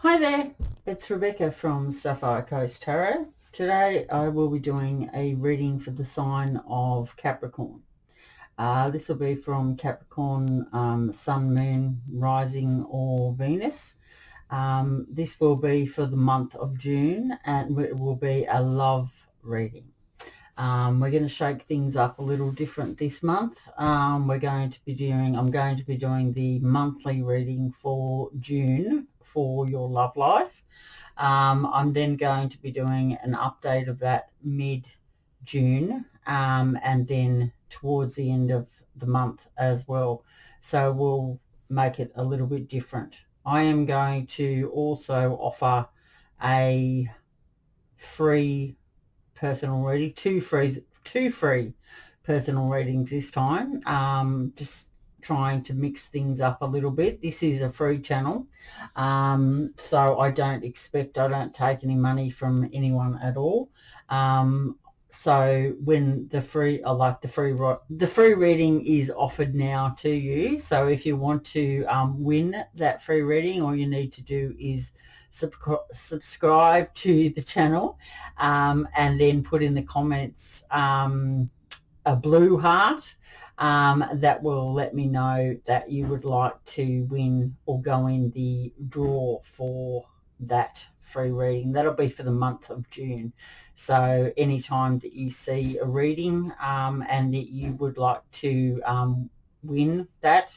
Hi there, it's Rebecca from Sapphire Coast Tarot. Today I will be doing a reading for the sign of Capricorn. This will be from Capricorn, Sun, Moon, Rising or Venus. This will be for the month of June and it will be a love reading. We're going to shake things up a little different this month. I'm going to be doing the monthly reading for June for your love life. I'm then going to be doing an update of that mid-June and then towards the end of the month as well. So we'll make it a little bit different. I am going to also offer a free personal reading, two free personal readings this time. Just trying to mix things up a little bit. This is a free channel, so I don't take any money from anyone at all. So when the free reading is offered now to you. So if you want to win that free reading, all you need to do is subscribe to the channel and then put in the comments a blue heart. That will let me know that you would like to win or go in the draw for that free reading. That'll be for the month of June. So anytime that you see a reading and that you would like to win that,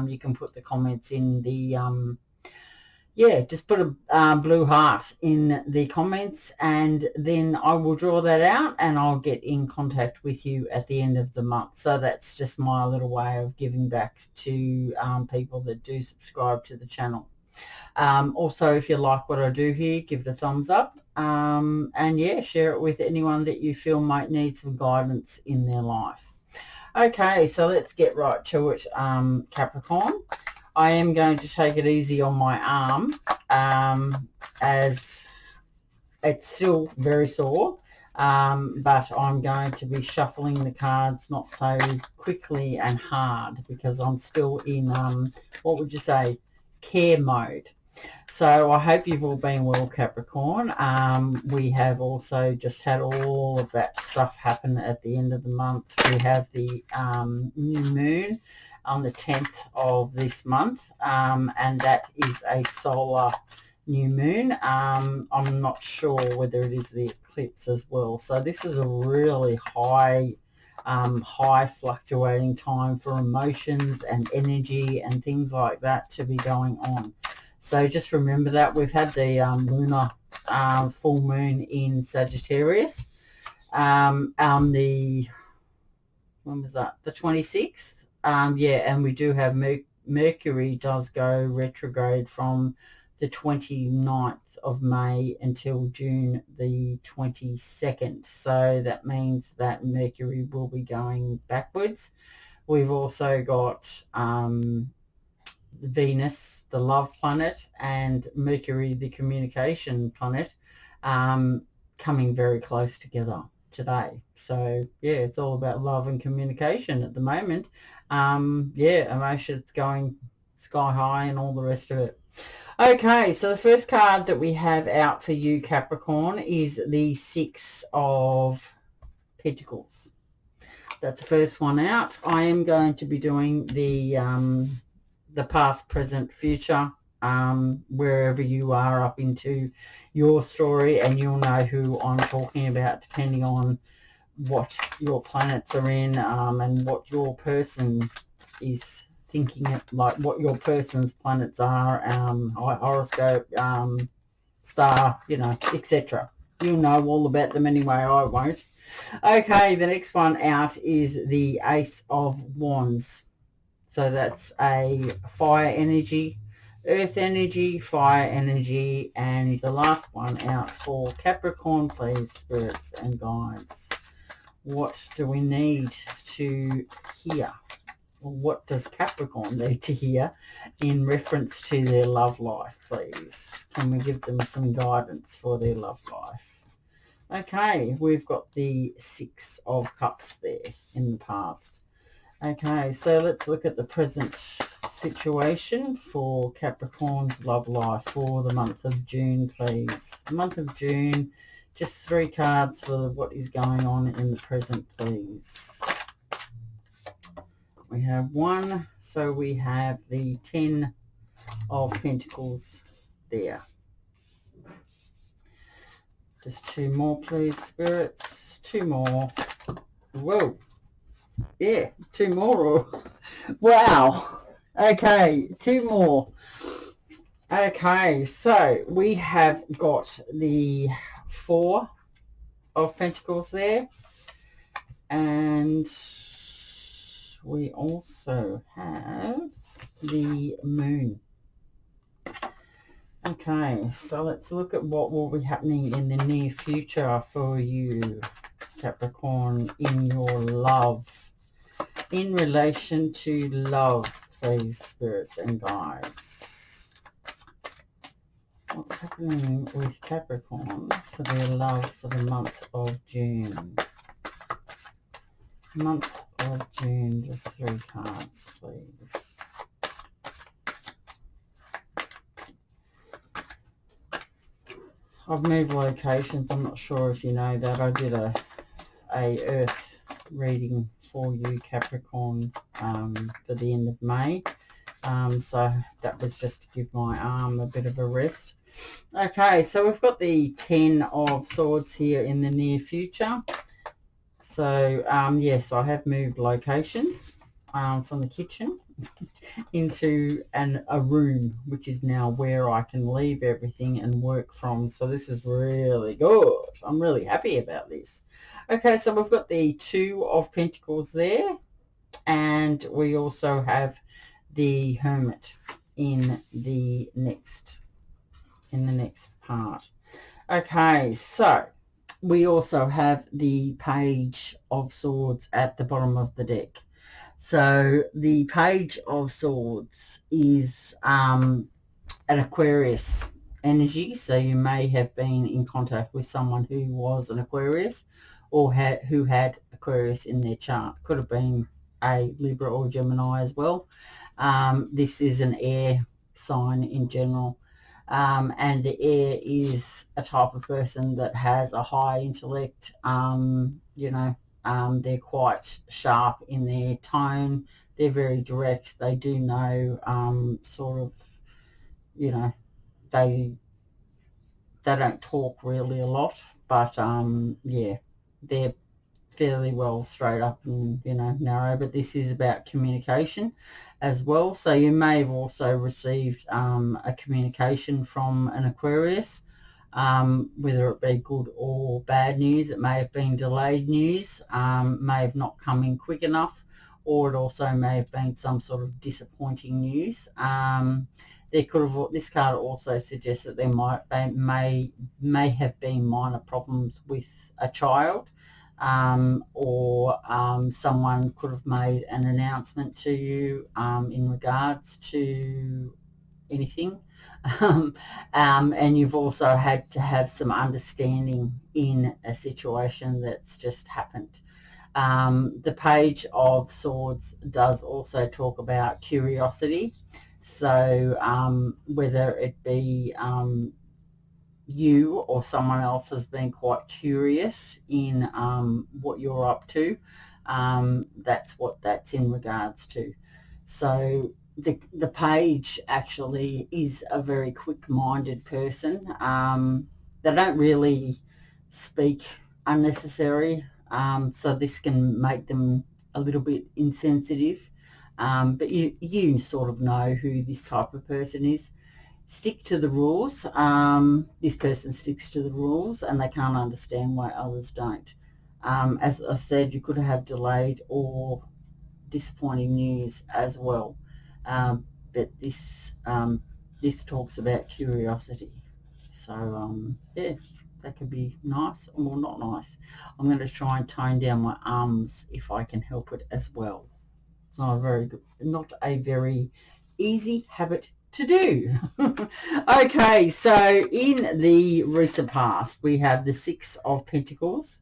you can put the comments in the just put a blue heart in the comments, and then I will draw that out and I'll get in contact with you at the end of the month. So that's just my little way of giving back to people that do subscribe to the channel. Also, if you like what I do here, give it a thumbs up, and share it with anyone that you feel might need some guidance in their life. Okay, so let's get right to it, Capricorn. I am going to take it easy on my arm as it's still very sore, but I'm going to be shuffling the cards not so quickly and hard because I'm still in, what would you say, care mode. So I hope you've all been well, Capricorn. We have also just had all of that stuff happen at the end of the month. We have the new moon on the 10th of this month, and that is a solar new moon. I'm not sure whether it is the eclipse as well. So this is a really high fluctuating time for emotions and energy and things like that to be going on. So just remember that we've had the lunar full moon in Sagittarius on the, when was that, the 26th. And we do have Mercury does go retrograde from the 29th of May until June the 22nd. So that means that Mercury will be going backwards. We've also got Venus, the love planet, and Mercury, the communication planet, coming very close together today. So it's all about love and communication at the moment. Emotions going sky high and all the rest of it. Okay, so the first card that we have out for you, Capricorn, is the Six of Pentacles. That's the first one out. I am going to be doing the past, present, future, wherever you are up into your story, and you'll know who I'm talking about depending on what your planets are in, and what your person is thinking, like what your person's planets are, horoscope, star, etc. You'll know all about them anyway. I won't. Okay, the next one out is the Ace of Wands. So that's a fire energy, earth energy, fire energy, and the last one out for Capricorn, please, spirits and guides. What do we need to hear? Or what does Capricorn need to hear in reference to their love life, please? Can we give them some guidance for their love life? Okay, we've got the Six of Cups there in the past. Okay, so let's look at the present situation for Capricorn's love life for the month of June, please. The month of June, just 3 cards for what is going on in the present, please. We have 1, so we have the 10 of Pentacles there. Just 2 more, please, spirits. 2 more. Whoa. Yeah, 2 more. Wow. Okay, 2 more. Okay, so we have got the 4 of Pentacles there. And we also have the Moon. Okay, so let's look at what will be happening in the near future for you, Capricorn, in your love. In relation to love, please, spirits and guides. What's happening with Capricorn for their love for the month of June? Month of June, just 3 cards, please. I've moved locations. I'm not sure if you know that. I did a Earth reading for you, Capricorn, for the end of May. So that was just to give my arm a bit of a rest. Okay, so we've got the 10 of Swords here in the near future. So, yes, I have moved locations from the kitchen into a room, which is now where I can leave everything and work from. So this is really good. I'm really happy about this. Okay, so we've got the 2 of Pentacles there, and we also have the Hermit in the next part. Okay, so we also have the Page of Swords at the bottom of the deck. So the Page of Swords is an Aquarius energy. So you may have been in contact with someone who was an Aquarius or who had Aquarius in their chart. Could have been a Libra or Gemini as well. This is an air sign in general. And the air is a type of person that has a high intellect, you know, they're quite sharp in their tone. They're very direct. They do know sort of, you know, they don't talk really a lot, but yeah, they're fairly well straight up and, you know, narrow. But this is about communication as well. So you may have also received a communication from an Aquarius, whether it be good or bad news. It may have been delayed news, may have not come in quick enough, or it also may have been some sort of disappointing news. There could have, this card also suggests that there may have been minor problems with a child, or someone could have made an announcement to you in regards to anything, and you've also had to have some understanding in a situation that's just happened. The Page of Swords does also talk about curiosity. So whether it be you or someone else has been quite curious in what you're up to, that's what that's in regards to. So the Page actually is a very quick-minded person. They don't really speak unnecessary, so this can make them a little bit insensitive. But you sort of know who this type of person is. Stick to the rules. This person sticks to the rules and they can't understand why others don't. As I said, you could have delayed or disappointing news as well. But this talks about curiosity. So yeah, that could be nice or not nice. I'm going to try and tone down my ums if I can help it as well. It's not a very easy habit to do. Okay, so in the recent past we have the 6 of Pentacles.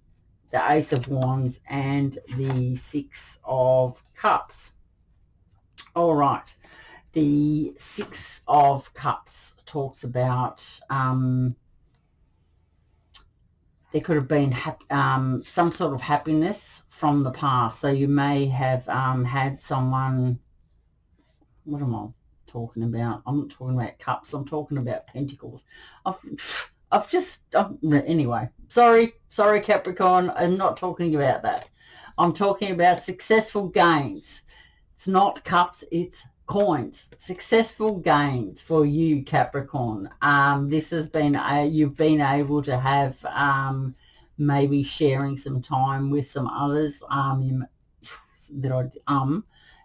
the Ace of Wands, and the Six of Cups. All right. The Six of Cups talks about there could have been some sort of happiness from the past. So you may have had someone, what am I talking about? I'm not talking about cups. I'm talking about pentacles. Anyway, sorry Capricorn. I'm not talking about that. I'm talking about successful gains. It's not cups, it's coins. Successful gains for you, Capricorn. This has been you've been able to have maybe sharing some time with some others.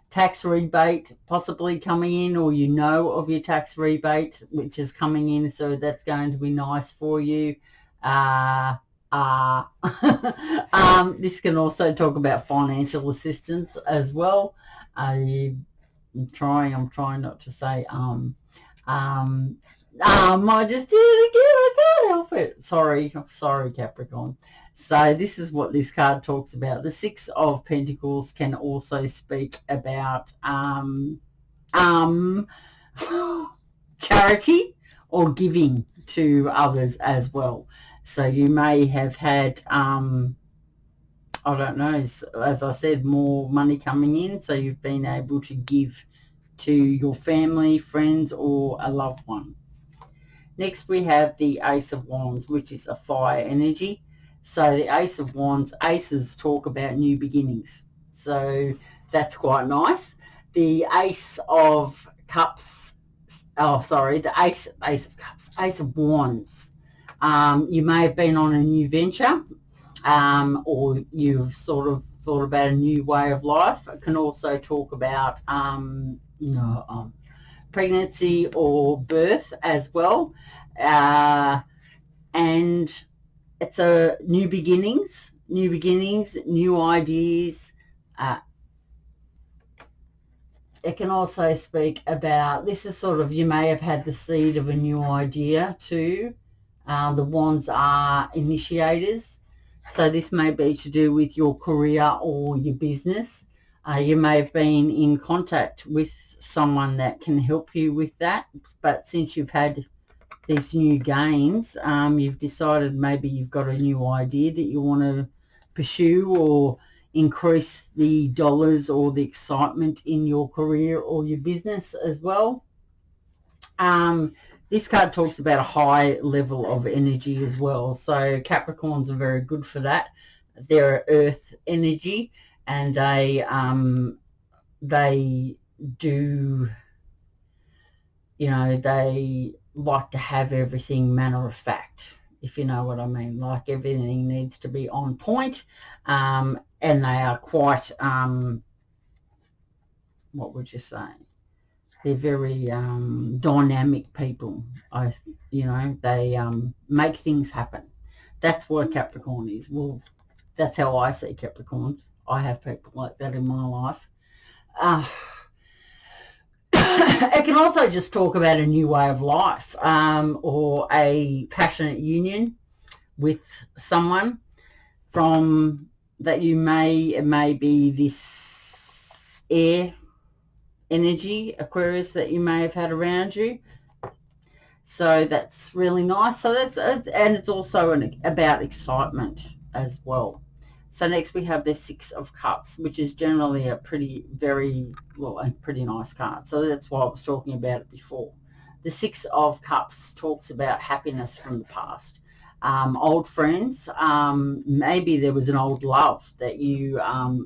Tax rebate possibly coming in, or you know of your tax rebate which is coming in, so that's going to be nice for you. This can also talk about financial assistance as well. I'm trying not to say I just did it again. I can't help it. Sorry, Capricorn. So this is what this card talks about. The Six of Pentacles can also speak about charity or giving to others as well. So you may have had I don't know, as I said, more money coming in, so you've been able to give to your family, friends, or a loved one. Next we have the Ace of Wands, which is a fire energy. So the Ace of Wands, aces talk about new beginnings, so that's quite nice. The Ace of Cups, the Ace of Cups, Ace of Wands. You may have been on a new venture, or you've sort of thought about a new way of life. It can also talk about pregnancy or birth as well, and it's a new beginnings, new ideas. It can also speak about, this is sort of, you may have had the seed of a new idea too. The Wands are initiators. So this may be to do with your career or your business. You may have been in contact with someone that can help you with that. But since you've had these new gains, you've decided maybe you've got a new idea that you want to pursue, or increase the dollars or the excitement in your career or your business as well. This card talks about a high level of energy as well. So Capricorns are very good for that. They're earth energy, and they do, they like to have everything matter of fact, if you know what I mean. Like everything needs to be on point, and they are quite, what would you say? They're very dynamic people. They make things happen. That's what Capricorn is. Well, that's how I see Capricorns. I have people like that in my life. It can also just talk about a new way of life, or a passionate union with someone from that you may, it may be this air energy, Aquarius, that you may have had around you. So that's really nice. So that's, and it's also about excitement as well. So next we have the Six of Cups, which is generally a pretty nice card. So that's why I was talking about it before. The Six of Cups talks about happiness from the past. Old friends, maybe there was an old love that you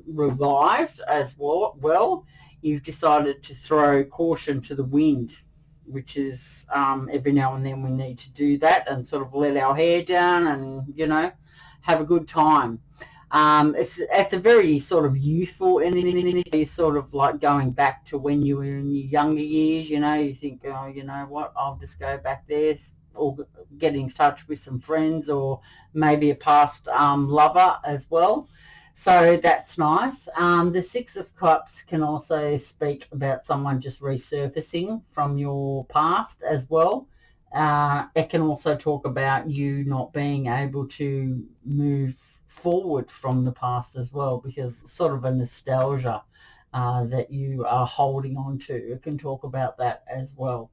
revived as well. You've decided to throw caution to the wind, which is every now and then we need to do that and sort of let our hair down and, have a good time. It's a very sort of youthful energy, sort of like going back to when you were in your younger years. You think, oh, you know what, I'll just go back there, or get in touch with some friends, or maybe a past lover as well. So that's nice. The Six of Cups can also speak about someone just resurfacing from your past as well. It can also talk about you not being able to move forward from the past as well, because sort of a nostalgia that you are holding on to. You can talk about that as well.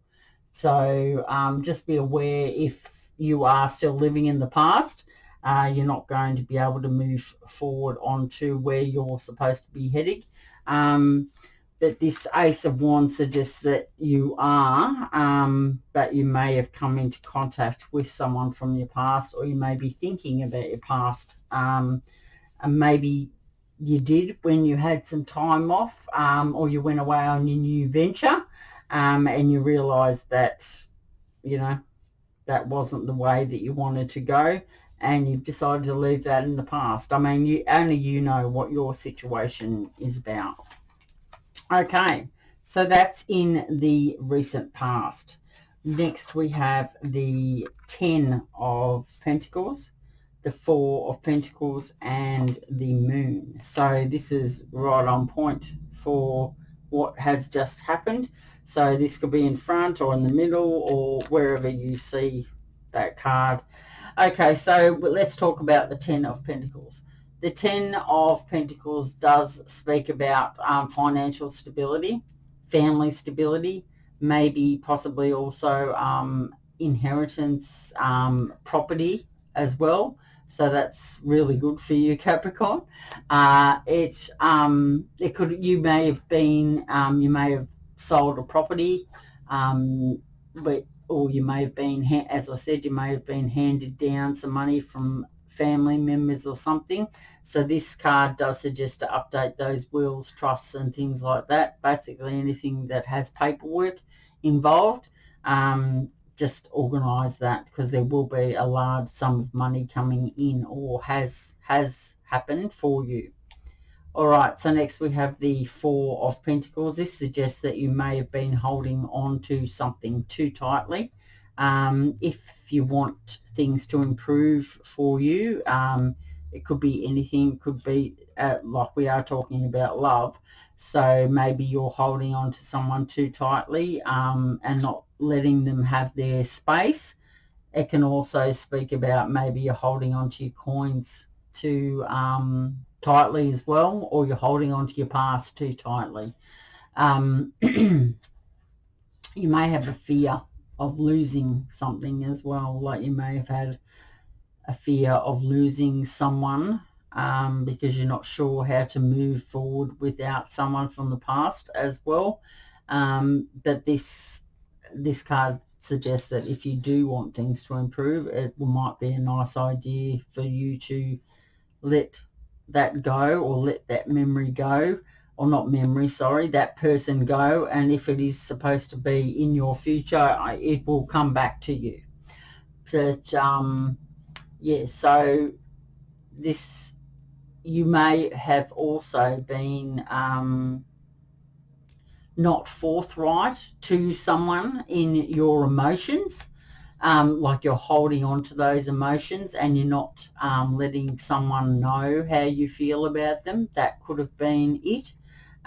So just be aware, if you are still living in the past, you're not going to be able to move forward onto where you're supposed to be heading. That this Ace of Wands suggests that you are, but you may have come into contact with someone from your past, or you may be thinking about your past. And maybe you did when you had some time off, or you went away on your new venture, and you realised that, you know, that wasn't the way that you wanted to go, and you've decided to leave that in the past. I mean, only you know what your situation is about. Okay, so that's in the recent past. Next we have the 10 of Pentacles, the 4 of Pentacles, and the Moon. So this is right on point for what has just happened. So this could be in front or in the middle or wherever you see that card. Okay, so let's talk about the 10 of Pentacles. The 10 of Pentacles does speak about financial stability, family stability, maybe possibly also inheritance, property as well. So that's really good for you, Capricorn. You may have sold a property, or you may have been, as I said, you may have been handed down some money from family members or something. So this card does suggest to update those wills, trusts and things like that. Basically anything that has paperwork involved, just organise that, because there will be a large sum of money coming in, or has happened for you. All right, so next we have the 4 of Pentacles. This suggests that you may have been holding on to something too tightly. If you want things to improve for you, it could be anything. It could be like we are talking about love. So maybe you're holding on to someone too tightly and not letting them have their space. It can also speak about maybe you're holding on to your coins too tightly as well, or you're holding on to your past too tightly. You may have a fear of losing something as well, like you may have had a fear of losing someone because you're not sure how to move forward without someone from the past as well. But this card suggests that if you do want things to improve, it might be a nice idea for you to let that go, or let that memory go, or not memory, sorry, that person go. And if it is supposed to be in your future, it will come back to you. But yeah, so this, you may have also been not forthright to someone in your emotions, like you're holding on to those emotions and you're not letting someone know how you feel about them. That could have been it.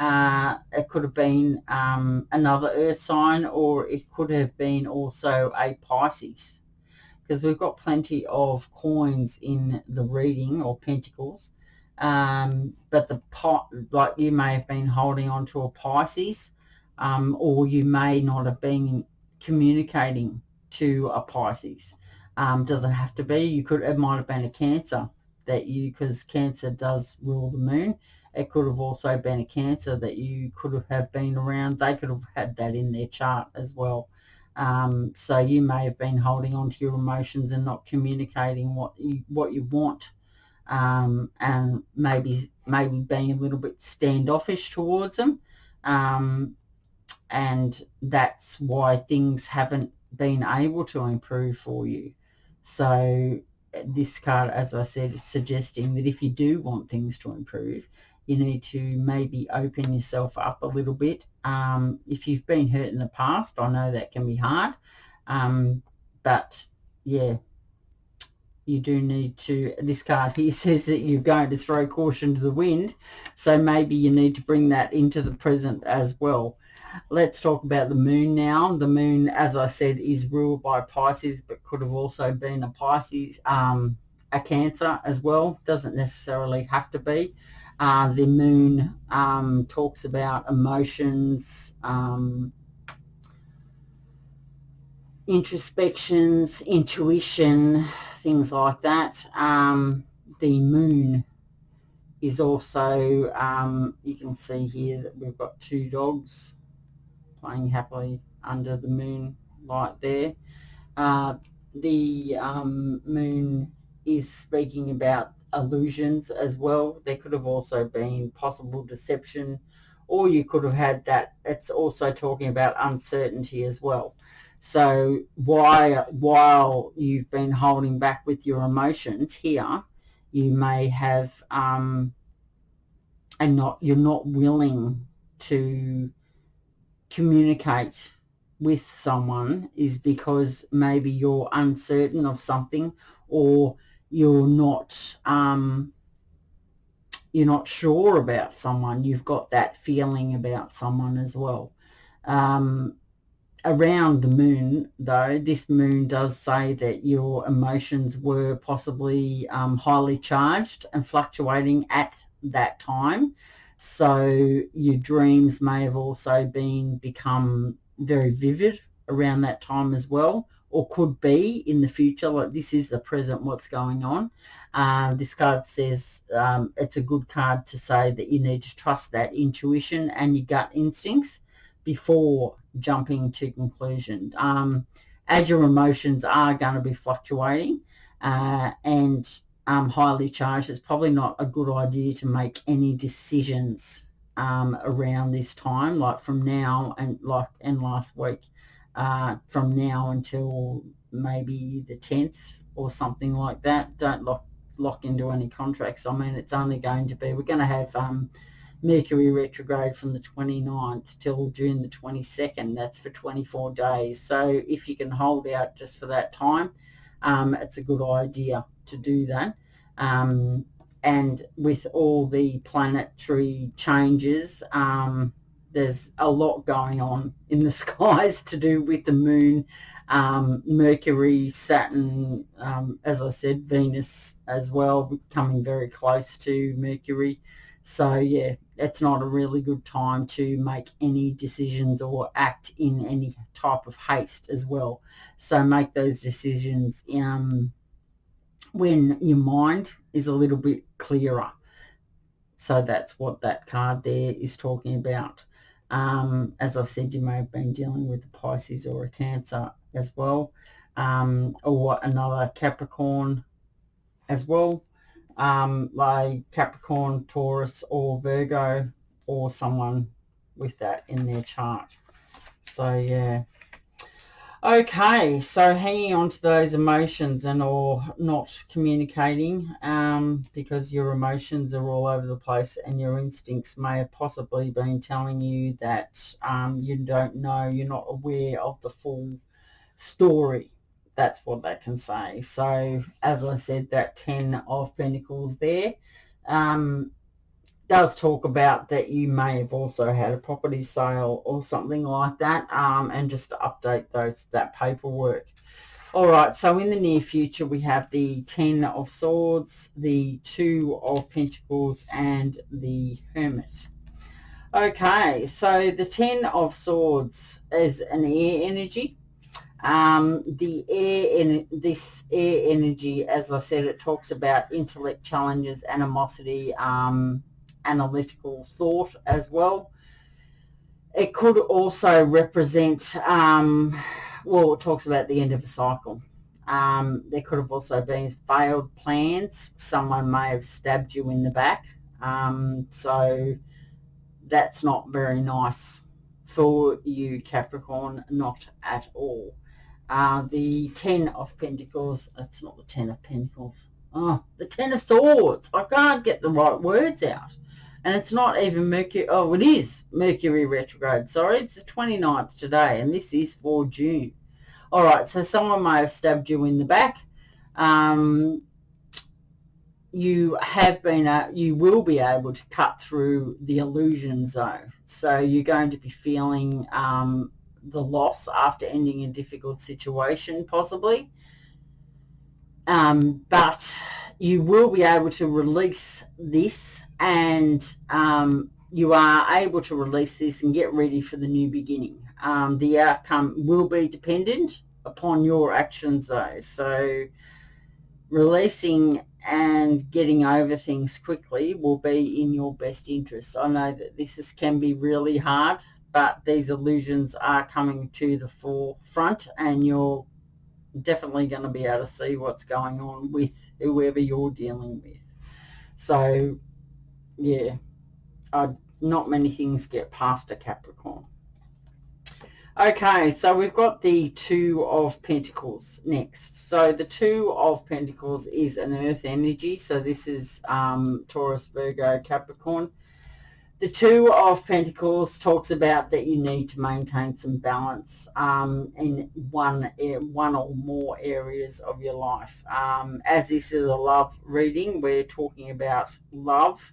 It could have been another earth sign, or it could have been also a Pisces, because we've got plenty of coins in the reading, or pentacles. But like you may have been holding on to a Pisces, or you may not have been communicating to a Pisces. Doesn't have to be. It might have been a Cancer because Cancer does rule the moon. It could have also been a Cancer that you could have been around. They could have had that in their chart as well. So you may have been holding on to your emotions and not communicating what you want, and maybe being a little bit standoffish towards them, and that's why things haven't been able to improve for you. So this card, as I said, is suggesting that if you do want things to improve, you need to maybe open yourself up a little bit. If you've been hurt in the past, I know that can be hard, but yeah, you do need to. This card here says that you're going to throw caution to the wind, so maybe you need to bring that into the present as well. Let's talk about the moon now. The moon, as I said, is ruled by Pisces, but could have also been a Pisces, a Cancer as well. Doesn't necessarily have to be. The moon talks about emotions, introspections, intuition, things like that. The moon is also, you can see here that we've got two dogs playing happily under the moonlight there. The moon is speaking about illusions as well. There could have also been possible deception, or you could have had that. It's also talking about uncertainty as well. So while you've been holding back with your emotions here, you may have you're not willing to communicate with someone, is because maybe you're uncertain of something, or you're not sure about someone. You've got that feeling about someone as well. Around the moon, though, this moon does say that your emotions were possibly highly charged and fluctuating at that time. So your dreams may have also become very vivid around that time as well, or could be in the future. Like, this is the present, what's going on. This card says it's a good card to say that you need to trust that intuition and your gut instincts before jumping to conclusion, as your emotions are going to be fluctuating and highly charged. It's probably not a good idea to make any decisions around this time, like from now and last week, from now until maybe the 10th or something like that. Don't lock into any contracts. I mean, it's only going to be, we're going to have Mercury retrograde from the 29th till June the 22nd. That's for 24 days. So if you can hold out just for that time, it's a good idea to do that. And with all the planetary changes, there's a lot going on in the skies to do with the moon, Mercury, Saturn, as I said, Venus as well, coming very close to Mercury. So yeah, it's not a really good time to make any decisions or act in any type of haste as well. So make those decisions when your mind is a little bit clearer. So that's what that card there is talking about. As I've said, you may have been dealing with a Pisces or a Cancer as well, or another Capricorn as well, like Capricorn, Taurus or Virgo, or someone with that in their chart. So yeah. Okay, so hanging on to those emotions and or not communicating, because your emotions are all over the place and your instincts may have possibly been telling you that you don't know, you're not aware of the full story. That's what that can say. So as I said, that 10 of Pentacles there does talk about that you may have also had a property sale or something like that, and just to update that paperwork. All right, so in the near future we have the 10 of Swords, the 2 of Pentacles, and the Hermit. Okay, so the 10 of Swords is an air energy. This air energy, as I said, it talks about intellect challenges, animosity, analytical thought as well. It could also represent, well, it talks about the end of a cycle. There could have also been failed plans. Someone may have stabbed you in the back. So that's not very nice for you, Capricorn, not at all. The 10 of Pentacles, it's not the 10 of Pentacles. Oh, the 10 of Swords. I can't get the right words out. And it's not even Mercury. Oh, it is Mercury retrograde. Sorry, it's the 29th today, and this is for June. All right, so someone may have stabbed you in the back. You will be able to cut through the illusion zone. So you're going to be feeling the loss after ending a difficult situation, possibly. But you will be able to release this, and you are able to release this and get ready for the new beginning. The outcome will be dependent upon your actions though. So releasing and getting over things quickly will be in your best interest. I know that can be really hard, but these illusions are coming to the forefront, and you're definitely going to be able to see what's going on with whoever you're dealing with. So yeah, not many things get past a Capricorn. Okay, so we've got the Two of Pentacles next. So the Two of Pentacles is an earth energy. So this is Taurus, Virgo, Capricorn. The Two of Pentacles talks about that you need to maintain some balance in one or more areas of your life. As this is a love reading, we're talking about love.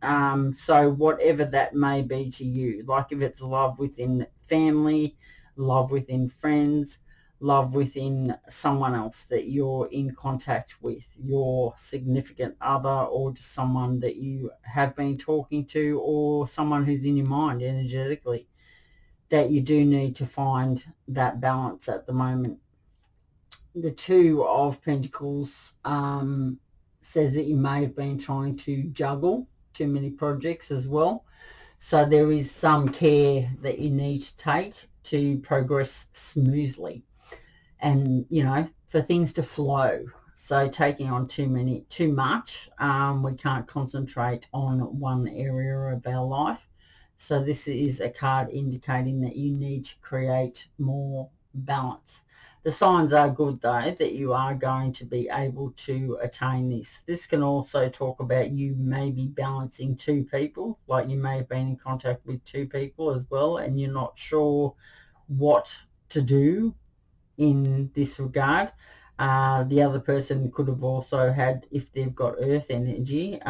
So whatever that may be to you, like if it's love within family, love within friends, love within someone else that you're in contact with, your significant other, or just someone that you have been talking to, or someone who's in your mind energetically, that you do need to find that balance at the moment. The Two of Pentacles says that you may have been trying to juggle too many projects as well. So there is some care that you need to take to progress smoothly, and for things to flow. So taking on too much, we can't concentrate on one area of our life. So this is a card indicating that you need to create more balance. The signs are good though, that you are going to be able to attain this. This can also talk about you maybe balancing two people, like you may have been in contact with two people as well, and you're not sure what to do in this regard. The other person could have also had, if they've got earth energy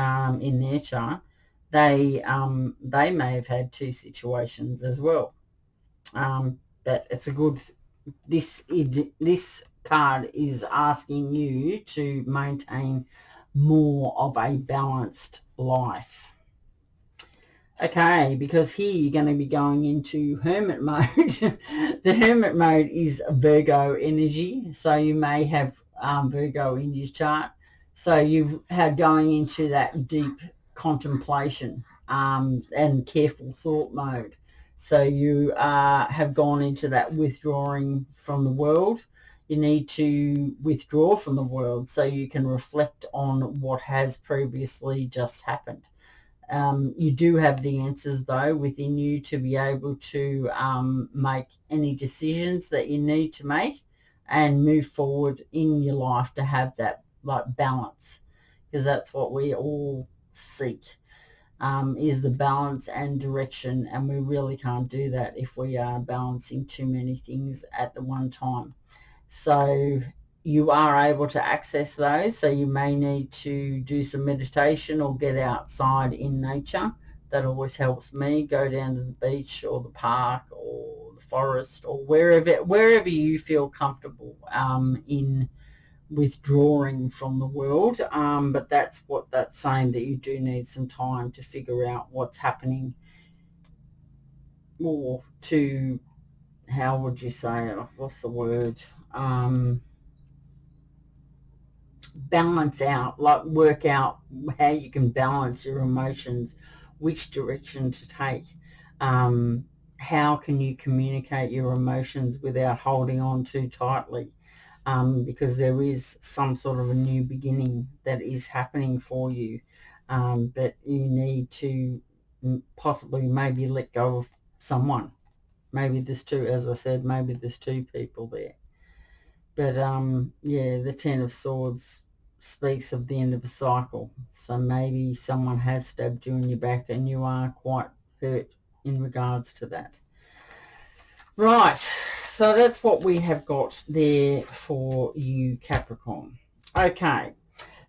in their chart, they may have had two situations as well. But it's a good, this card is asking you to maintain more of a balanced life. Okay, because here you're going to be going into hermit mode. The hermit mode is Virgo energy, so you may have Virgo in your chart. So you are going into that deep contemplation and careful thought mode. So you have gone into that withdrawing from the world. You need to withdraw from the world so you can reflect on what has previously just happened. You do have the answers though within you to be able to make any decisions that you need to make and move forward in your life to have that balance, because that's what we all seek, is the balance and direction, and we really can't do that if we are balancing too many things at the one time. So you are able to access those. So you may need to do some meditation or get outside in nature. That always helps me. Go down to the beach or the park or the forest or wherever you feel comfortable in withdrawing from the world. But that's what that's saying, that you do need some time to figure out what's happening, or to, how would you say it? What's the word? Balance out, like work out how you can balance your emotions, which direction to take. How can you communicate your emotions without holding on too tightly? Because there is some sort of a new beginning that is happening for you, but you need to possibly maybe let go of someone. Maybe there's two, as I said, maybe there's two people there. But yeah, the Ten of Swords speaks of the end of a cycle. So maybe someone has stabbed you in your back and you are quite hurt in regards to that. Right, so that's what we have got there for you, Capricorn. Okay,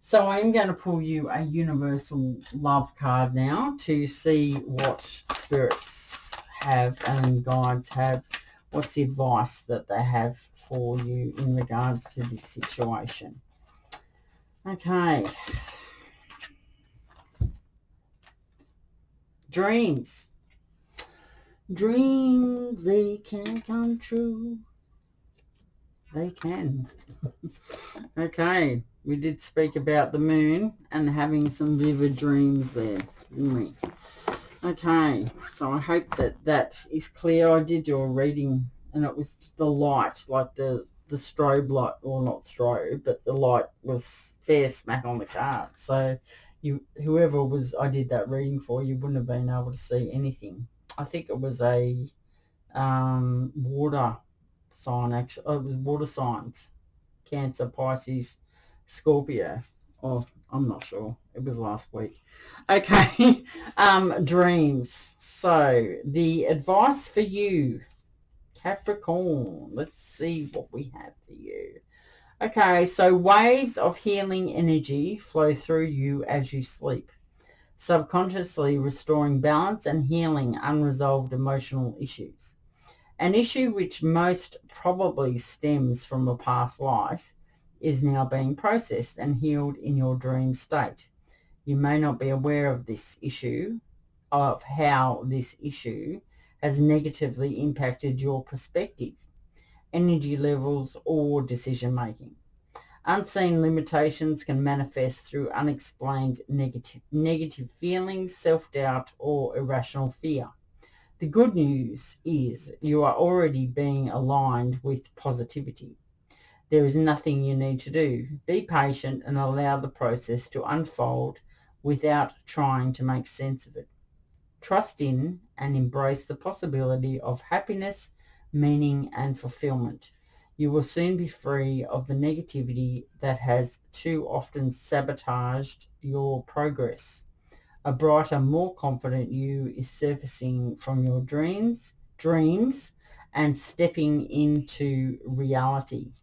so I'm going to pull you a universal love card now to see what spirits have and guides have, what's the advice that they have for you in regards to this situation. Okay. Dreams. Dreams, they can come true. They can. Okay. We did speak about the moon and having some vivid dreams there, didn't we? Okay. So I hope that is clear. I did your reading and it was the light, like the strobe light, or not strobe, but the light was fair smack on the card. So whoever I did that reading for, you wouldn't have been able to see anything. I think it was a water sign, actually. Oh, it was water signs: Cancer, Pisces, Scorpio. Oh, I'm not sure. It was last week. Okay. Dreams. So the advice for you, Capricorn. Let's see what we have for you. Okay, so waves of healing energy flow through you as you sleep, subconsciously restoring balance and healing unresolved emotional issues. An issue which most probably stems from a past life is now being processed and healed in your dream state. You may not be aware of this issue, of how this issue has negatively impacted your perspective, energy levels, or decision making. Unseen limitations can manifest through unexplained negative feelings, self-doubt, or irrational fear. The good news is you are already being aligned with positivity. There is nothing you need to do. Be patient and allow the process to unfold without trying to make sense of it. Trust in and embrace the possibility of happiness, meaning, and fulfillment. You will soon be free of the negativity that has too often sabotaged your progress. A brighter, more confident you is surfacing from your dreams and stepping into reality.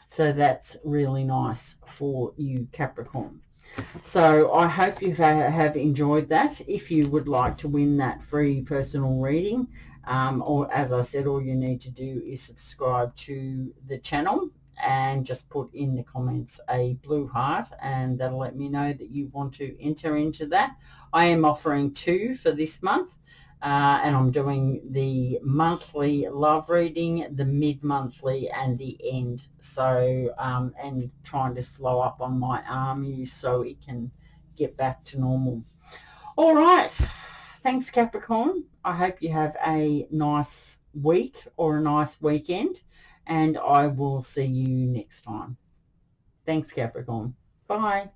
So that's really nice for you, Capricorn. So I hope you have enjoyed that. If you would like to win that free personal reading, or as I said, all you need to do is subscribe to the channel and just put in the comments a blue heart, and that'll let me know that you want to enter into that. I am offering 2 for this month. And I'm doing the monthly love reading, the mid-monthly, and the end. So, and trying to slow up on my arm use so it can get back to normal. All right. Thanks, Capricorn. I hope you have a nice week or a nice weekend, and I will see you next time. Thanks, Capricorn. Bye.